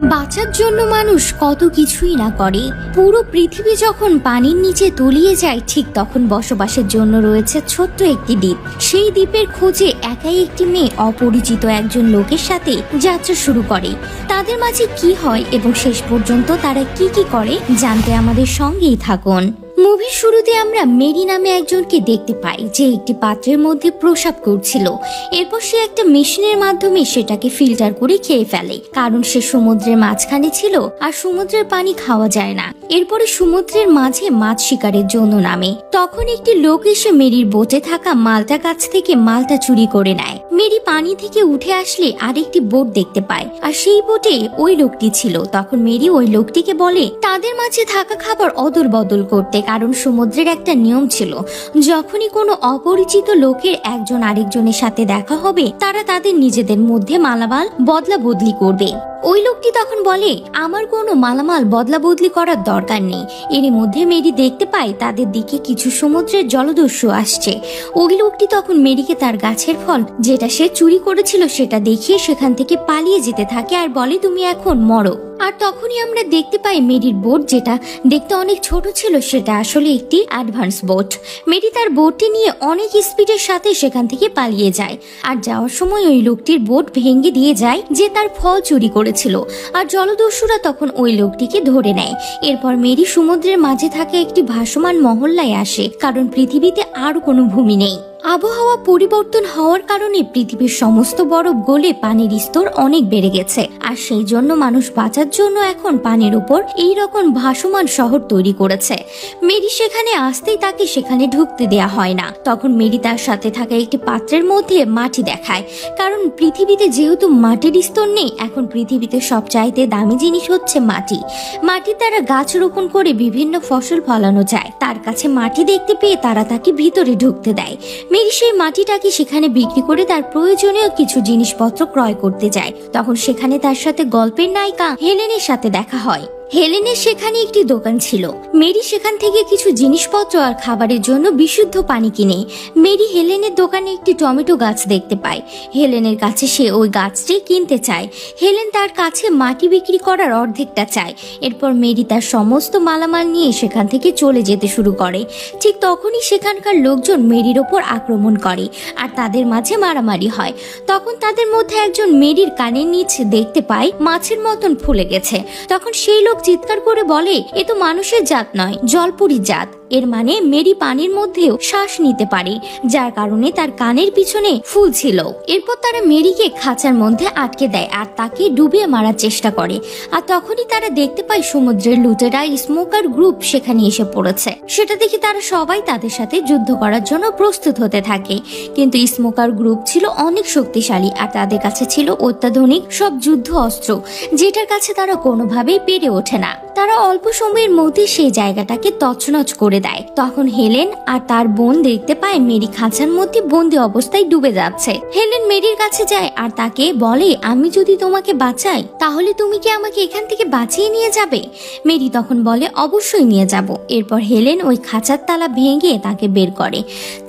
বাঁচার জন্য মানুষ কত কিছুই না করে। পুরো পৃথিবী যখন পানির নিচে তলিয়ে যায়, ঠিক তখন বসবাসের জন্য রয়েছে ছোট্ট একটি দ্বীপ। সেই দ্বীপের খোঁজে একাই একটি মেয়ে অপরিচিত একজন লোকের সাথে যাত্রা শুরু করে। তাদের মাঝে কি হয় এবং শেষ পর্যন্ত তারা কি কি করে জানতে আমাদের সঙ্গেই থাকুন। মুভির শুরুতে আমরা মেরি নামে একজনকে দেখতে পাই, যে একটি পাত্রের মধ্যে প্রসাব করছিল। এরপর সে একটা মেশিনের মাধ্যমে সেটাকে ফিল্টার করে খেয়ে ফেলে, কারণ সে সমুদ্রের মাঝখানে ছিল আর সমুদ্রের পানি খাওয়া যায় না। এরপরে সমুদ্রের মাঝে মাছ শিকারের জন্য নামে। তখন একটি লোক এসে মেরির বোটে থাকা মালটা গাছ থেকে মালটা চুরি করে নেয়। মেরি পানি থেকে উঠে আসলে আরেকটি বোট দেখতে পায়, আর সেই বোটে ওই লোকটি ছিল। তখন মেরি ওই লোকটিকে বলে তাদের মাঝে থাকা খাবার অদল বদল করতে, কারণ সমুদ্রের একটা নিয়ম ছিল, যখনই কোনো অপরিচিত লোকের একজন আরেকজনের সাথে দেখা হবে, তারা তাদের নিজেদের মধ্যে মালামাল বদলা বদলি করবে। ওই লোকটি তখন বলে আমার কোনো মালামাল বদলা বদলি করার দরকার নেই। এর মধ্যে মেরি দেখতে পায় তাদের দিকে কিছু সমুদ্রের জলদস্যু আসছে। ওই লোকটি তখন মেরিকে তার গাছের ফল যেটা সে চুরি করেছিল সেটা দেখিয়ে সেখান থেকে পালিয়ে যেতে থাকে আর বলে তুমি এখন মরো। আর তখনই আমরা দেখতে পাই মেরির বোট, যেটা দেখতে অনেক ছোট ছিল, সেটা আসলে একটি অ্যাডভান্স বোট। মেরি তার বোটটি নিয়ে অনেক স্পিডের সাথে সেখান থেকে পালিয়ে যায়। আর যাওয়ার সময় ওই লোকটির বোট ভেঙে দিয়ে যায়, যে তার ফল চুরি করেছিল। আর জলদস্যুরা তখন ওই লোকটিকে ধরে নেয়। এরপর মেরি সমুদ্রের মাঝে থাকা একটি ভাসমান মহল্লায় আসে, কারণ পৃথিবীতে আর কোনো ভূমি নেই। আবহাওয়া পরিবর্তন হওয়ার কারণে পৃথিবীর সমস্ত বরফ গলে পানির স্তর অনেক বেড়ে গেছে, আর সেই জন্য মানুষ বাঁচার জন্য এখন পানির উপর এই রকম ভাসমান শহর তৈরি করেছে। মেরি সেখানে আসতেই তাকে সেখানে ঢুকতে দেয়া হয় না। তখন মেরি তার সাথে থাকা একটি পাত্রের মধ্যে মাটি দেখায়, কারণ পৃথিবীতে যেহেতু মাটির স্তর নেই, এখন পৃথিবীতে সবচাইতে দামি জিনিস হচ্ছে মাটি। মাটির দ্বারা গাছ রোপণ করে বিভিন্ন ফসল ফলানো যায়। তার কাছে মাটি দেখতে পেয়ে তারা তাকে ভিতরে ঢুকতে দেয়। মেরি সেই মাটিটাকে সেখানে বিক্রি করে তার প্রয়োজনীয় কিছু জিনিসপত্র ক্রয় করতে যায়। তখন সেখানে তার সাথে গল্পের নায়িকা হেলেনের সাথে দেখা হয়। হেলেনের সেখানে একটি দোকান ছিল। মেরি সেখান থেকে কিছু জিনিসপত্র আর খাবারের জন্য বিশুদ্ধ পানি কিনে। মেরি হেলেনের দোকানে একটি টমেটো গাছ দেখতে পায়। হেলেনের কাছে সে ওই গাছটি কিনতে চায়। হেলেন তার কাছে মাটি বিক্রি করার অর্ধেকটা চায়। এরপর মেরি তার সমস্ত মালামাল নিয়ে সেখান থেকে চলে যেতে শুরু করে। ঠিক তখনই সেখানকার লোকজন মেরির ওপর আক্রমণ করে আর তাদের মাঝে মারামারি হয়। তখন তাদের মধ্যে একজন মেরির কানের নিচে দেখতে পায় মাছের মতন ফুলে গেছে। তখন সেই লোক চিৎকার করে বলে এ তো মানুষের জাত নয়, জলপুরীর জাত। এর মানে মেরি পানির মধ্যেও শ্বাস নিতে পারে, যার কারণে তার কানের পিছনে ফুল ছিল। এরপর তারা মেরিকে খাঁচার মধ্যে আটকে দেয় আর তাকে ডুবিয়ে মারার চেষ্টা করে। আর তখনই তারা দেখতে পায় সমুদ্রের লুটেরা স্মোকার গ্রুপ সেখানে এসে পড়েছে। সেটা দেখে তারা সবাই তাদের সাথে যুদ্ধ করার জন্য প্রস্তুত হতে থাকে। কিন্তু স্মোকার গ্রুপ ছিল অনেক শক্তিশালী আর তাদের কাছে ছিল অত্যাধুনিক সব যুদ্ধ অস্ত্র, যেটার কাছে তারা কোনোভাবেই পেরে ওঠে না। তারা অল্প সময়ের মধ্যে সেই জায়গাটাকে তছনছ করে দেয়। তখন হেলেন আর তার বোন দেখতে পায় মেরি খাঁচার মধ্যে বন্দি অবস্থায় ডুবে যাচ্ছে। হেলেন মেরির কাছে যায় আর তাকে বলে আমি যদি তোমাকে বাঁচাই তাহলে তুমি কি আমাকে এখান থেকে বাঁচিয়ে নিয়ে যাবে? মেরি তখন বলে অবশ্যই নিয়ে যাব। এরপর হেলেন ওই খাঁচার তালা ভেঙে তাকে বের করে।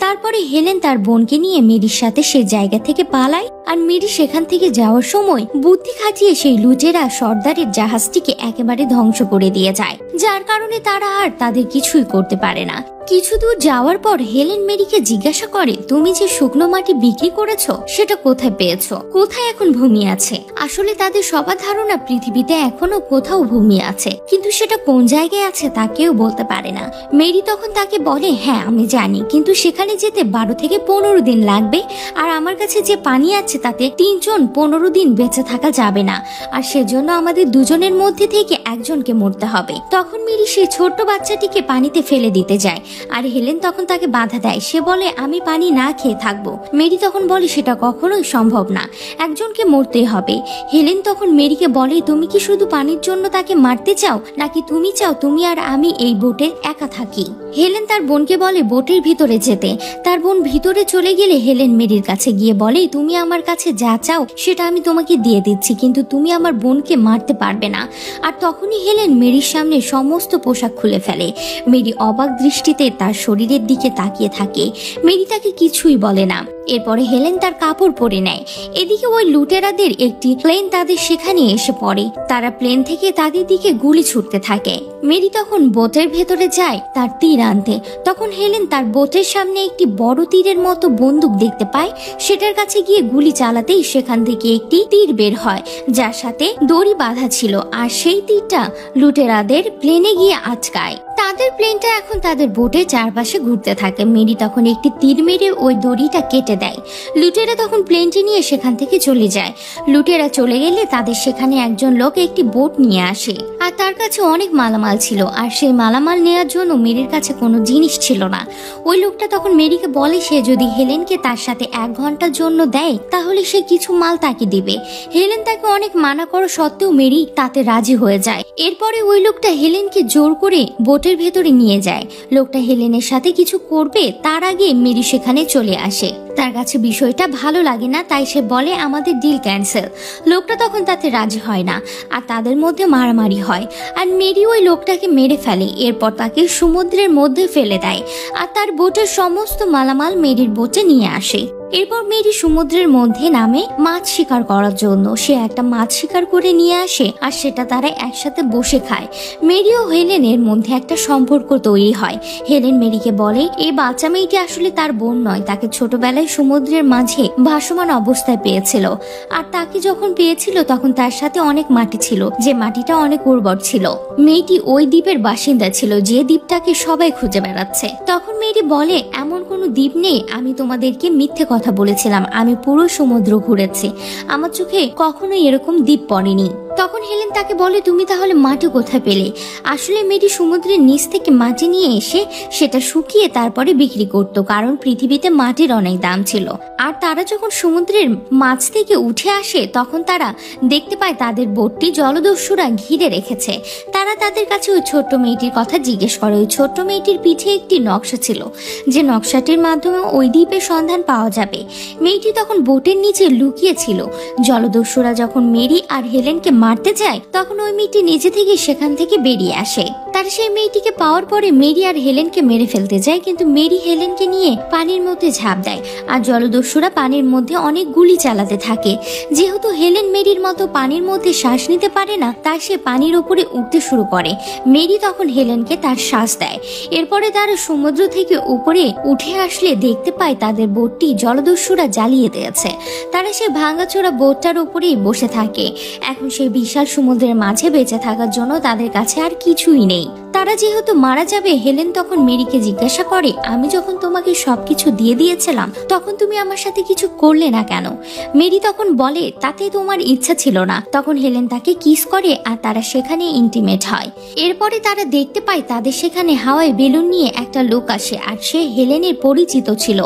তারপরে হেলেন তার বোনকে নিয়ে মেরির সাথে সে জায়গা থেকে পালায়। আর মেরি সেখান থেকে যাওয়ার সময় বুদ্ধি খাটিয়ে সেই লুটেরা সর্দারের জাহাজটিকে একেবারে ধ্বংস করে দিয়ে যায়, যার কারণে তারা আর তাদের কিছুই করতে পারে না। কিছু দূর যাওয়ার পর হেলেন মেরিকে জিজ্ঞাসা করে তুমি যে শুকনো মাটি বিক্রি করেছো সেটা কোথায় পেয়েছো, কোথায় এখন ভূমি আছে? আসলে তাদের সবার ধারণা পৃথিবীতে এখনো কোথাও ভূমি আছে, কিন্তু সেটা কোন জায়গায় আছে তা কেউ বলতে পারে না। মেরি তখন তাকে বলে হ্যাঁ আমি জানি, কিন্তু সেখানে যেতে 12 থেকে 15 দিন লাগবে। আর আমার কাছে যে পানি আছে তাতে 3 জন 15 দিন বেঁচে থাকা যাবে না, আর সেজন্য আমাদের দুজনের মধ্যে থেকে একজনকে মরতে হবে। তখন মেরি সেই ছোট্ট বাচ্চাটিকে পানিতে ফেলে দিতে যায়, আর হেলেন তখন তাকে বাধা দেয়। সে বলে আমি পানি না খেয়ে থাকবো। মেরি তখন বলে সেটা কখনোই সম্ভব না, একজনকে মরতেই হবে। হেলেন তখন মেরিকে বলে তুমি কি শুধু পানির জন্য তাকে মারতে চাও, নাকি তুমি চাও তুমি আর আমি এই বোটে একা থাকি? হেলেন তার বোনকে বলে বোটের ভিতরে যেতে। তার বোন ভিতরে চলে গেলে হেলেন মেরির কাছে গিয়ে বলে তুমি আমার আমার কাছে যা চাও সেটা আমি তোমাকে দিয়ে দিচ্ছি, কিন্তু তুমি আমার বোনকে মারতে পারবে না। আর তখনই হেলেন মেরির সামনে সমস্ত পোশাক খুলে ফেলে। মেরি অবাক দৃষ্টিতে তার শরীরের দিকে তাকিয়ে থাকে। মেরি তাকে কিছুই বলে না। এরপরে হেলেন তার কাপড় পরে নেয়। এদিকে ওই লুটেরাদের একটি প্লেন তাদের সেখানে এসে পড়ে। তারা প্লেন থেকে তাদের দিকে গুলি ছুটতে থাকে। মেরি তখন বোটের ভেতরে যায় তার তীর আনতে। তখন হেলেন তার বোটের সামনে একটি বড় তীরের মতো বন্দুক দেখতে পায়। সেটার কাছে গিয়ে গুলি চালাতেই সেখান থেকে একটি তীর বের হয়, যার সাথে দড়ি বাঁধা ছিল। আর সেই তীরটা লুটেরাদের প্লেনে গিয়ে আটকায়। তাদের প্লেনটা এখন তাদের বোটের চারপাশে ঘুরতে থাকে। মেরি তখন একটি তীর মেরে ওই দড়িটা কেটে দেয়। লুটেরা তখন প্লেনটি নিয়ে সেখান থেকে চলে যায়। লুটেরা চলে গেলে তাদের সেখানে একজন লোক একটি বোট নিয়ে আসে, আর তার কাছে অনেক মালামাল ছিল। আর সেই মালামাল নেওয়ার জন্য মেরির কাছে কোনো জিনিস ছিল না। ওই লোকটা তখন মেরিকে বলে সে যদি হেলেনকে তার সাথে 1 ঘন্টার জন্য দেয় তাহলে সে কিছু মাল তাকে দিবে। হেলেন তাকে অনেক মানা করা সত্ত্বেও মেরি তাতে রাজি হয়ে যায়। এরপরে ওই লোকটা হেলেনকে জোর করে বোটের ভেতরে নিয়ে যায়। লোকটা হেলেনের সাথে কিছু করবে তার আগে মেরি সেখানে চলে আসে। তার কাছে বিষয়টা ভালো লাগে না, তাই সে বলে আমাদের ডিল ক্যান্সেল। লোকটা তখন তাতে রাজি হয় না, আর তাদের মধ্যে মারামারি হয়। আর মেরি ওই লোকটাকে মেরে ফেলে। এরপর তাকে সমুদ্রের মধ্যে ফেলে দেয়, আর তার বোটের সমস্ত মালামাল মেরির বোটে নিয়ে আসে। এরপর মেরি সমুদ্রের মধ্যে নামে মাছ শিকার করার জন্য। সে একটা মাছ শিকার করে নিয়ে আসে, আর সেটা তারা একসাথে বসে খায়। মেরি ও হেলেনের মধ্যে একটা সম্পর্ক তৈরি হয়। হেলেন মেরিকে বলে এই বাচ্চা মেয়েটি আসলে তার বোন নয়, তাকে ছোটবেলায় সমুদ্রের মাঝে ভাসমান অবস্থায় পেয়েছিল। আর তাকে যখন পেয়েছিল তখন তার সাথে অনেক মাটি ছিল, যে মাটিটা অনেক উর্বর ছিল। মেয়েটি ওই দ্বীপের বাসিন্দা ছিল, যে দ্বীপটাকে সবাই খুঁজে বেড়াচ্ছে। তখন মেরি বলে এমন কোনো দ্বীপ নেই, আমি তোমাদেরকে মিথ্যে কথা বলেছিলাম, আমি পুরো সমুদ্র ঘুরেছি, আমার চোখে কখনোই এরকম দ্বীপ পড়েনি। তখন হেলেন তাকে বলে তুমি তাহলে মাটি কোথায় পেলে? আসলে মেরি সমুদ্রের নিচ থেকে মাটি নিয়ে এসে সেটা শুকিয়ে তারপরে বিক্রি করত, কারণ পৃথিবীতে মাটির অনেক দাম ছিল। আর তারা যখন সমুদ্রের মাছ থেকে উঠে আসে তখন তারা দেখতে পায় তাদের বোটটি জলদস্যুরা ঘিরে রেখেছে। তারা তাদের কাছে ওই ছোট্ট মেয়েটির কথা জিজ্ঞেস করে। ওই ছোট্ট মেয়েটির পিঠে একটি নকশা ছিল, যে নকশাটির মাধ্যমে ওই দ্বীপের সন্ধান পাওয়া যাবে। মেয়েটি তখন বোটের নিচে লুকিয়ে ছিল। জলদস্যুরা যখন মেরি আর হেলেনকে মারতে যায় তখন ওই মেয়েটি নিজে থেকে সেখান থেকে বেরিয়ে আসে। তারা সেই মেয়েটিকে পাওয়ার পরে মেরি আর হেলেনকে মেরে ফেলতে যায়, কিন্তু মেরি হেলেনকে নিয়ে পানির মধ্যে ঝাঁপ দেয়। আর জলদস্যুরা পানির মধ্যে অনেক গুলি চালাতে থাকে। যেহেতু হেলেন মেরির মতো পানির মধ্যে শ্বাস নিতে পারে না, তাই সে পানির উপরে উঠতে শুরু করে। মেরি তখন হেলেনকে তার শ্বাস দেয়। এরপরে তারা সমুদ্র থেকে উপরে উঠে আসলে দেখতে পায় তাদের বোটটি জলদস্যুরা জ্বালিয়ে দিয়েছে। তারা সেই ভাঙাচোরা বোটটার উপরেই বসে থাকে। এখন সেই বিশাল সমুদ্রের মাঝে বেঁচে থাকার জন্য তাদের কাছে আর কিছুই নেই। তারা যেহেতু মারা যাবে, হেলেন তখন মেরিকে জিজ্ঞাসা করে আমি যখন তোমাকে সবকিছু দিয়ে দিয়েছিলাম তখন তুমি আমার সাথে কিছু করলে না কেন? মেরি তখন বলে তাতে তোমার ইচ্ছা ছিল না। তখন হেলেন তাকে কিস করে, আর তারা সেখানে ইন্টিমেট হয়। এরপরে তারা দেখতে পায় তাদের সেখানে হাওয়ায় বেলুন নিয়ে একটা লোক আসে, আর সে হেলেনের পরিচিত ছিল।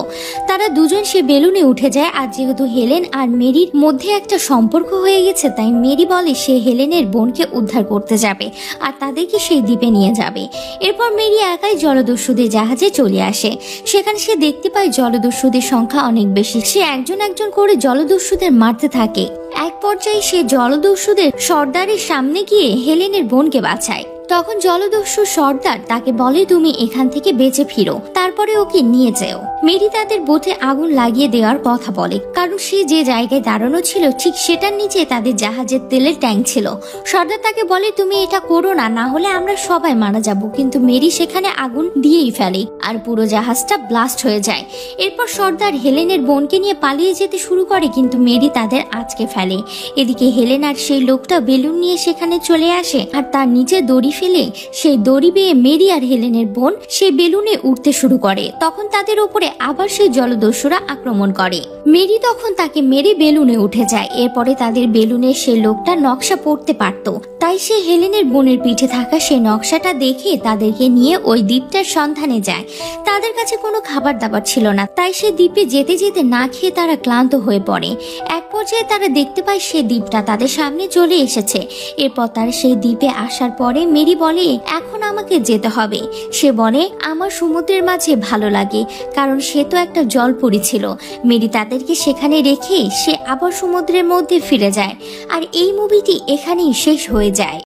তারা দুজন সে বেলুনে উঠে যায়। আর যেহেতু হেলেন আর মেরির মধ্যে একটা সম্পর্ক হয়ে গেছে, তাই মেরি বলে সে হেলেনের বোনকে উদ্ধার করতে যাবে আর তাদেরকে সেই দ্বীপে নিয়ে যাবে। এরপর মেরি একাই জলদস্যুদের জাহাজে চলে আসে। সেখানে সে দেখতে পায় জলদস্যুদের সংখ্যা অনেক বেশি। সে একজন একজন করে জলদস্যুদের মারতে থাকে। এক পর্যায়ে সে জলদস্যুদের সর্দারের সামনে গিয়ে হেলেনের বোনকে বাঁচায়। তখন জলদস্যু সর্দার তাকে বলে তুমি এখান থেকে বেঁচে ফিরো, তারপরে ওকে নিয়ে যেও। মেরি তাদের বোটে আগুন লাগিয়ে দেওয়ার কথা বলে, কারণ সে যে জায়গায় দাঁড়ানো ছিল ঠিক সেটার নিচে তাদের জাহাজের তেলের ট্যাঙ্ক ছিল। সর্দার তাকে বলে তুমি এটা করো না, না হলে আমরা সবাই মারা যাব। কিন্তু মেরি সেখানে আগুন দিয়েই ফেলে, আর পুরো জাহাজটা ব্লাস্ট হয়ে যায়। এরপর সর্দার হেলেনের বোনকে নিয়ে পালিয়ে যেতে শুরু করে, কিন্তু মেরি তাদের আটকে ফেলে। এদিকে হেলেন আর সেই লোকটা বেলুন নিয়ে সেখানে চলে আসে, আর তার নিচে দড়ি ফেলে সেই দড়ি বেয়ে মেরি আর হেলেনের বোন সেই বেলুনে উঠতে শুরু করে। তখন তাদের উপরে আবার সেই জলদস্যুরা আক্রমণ করে। মেরি তখন তাকে মেরে বেলুনে উঠে যায়। এরপরে তাদের বেলুনে সেই লোকটা নকশা পড়তে পারত, তাই সে হেলেনের বোনের পিঠে থাকা সেই নকশাটা দেখে তাদেরকে নিয়ে ওই দ্বীপটার সন্ধানে যায়। তাদের কাছে কোনো খাবার দাবার ছিল না, তাই সে দ্বীপে যেতে যেতে না খেয়ে তারা ক্লান্ত হয়ে পড়ে। এক পর্যায়ে তারা দেখতে পায় সে দ্বীপটা তাদের সামনে চলে এসেছে। এরপর তারা সেই দ্বীপে আসার পরে মেরি বলে, এখন আমাকে যেতে হবে। সে বলে, আমার সমুদ্রের মাঝে ভালো লাগে, কারণ সে তো একটা জলপরী ছিল। মেরি তাদেরকে সেখানে রেখে সে আবার সমুদ্রের মধ্যে ফিরে যায়। আর এই মুভিটি এখানেই শেষ হয়ে যায়।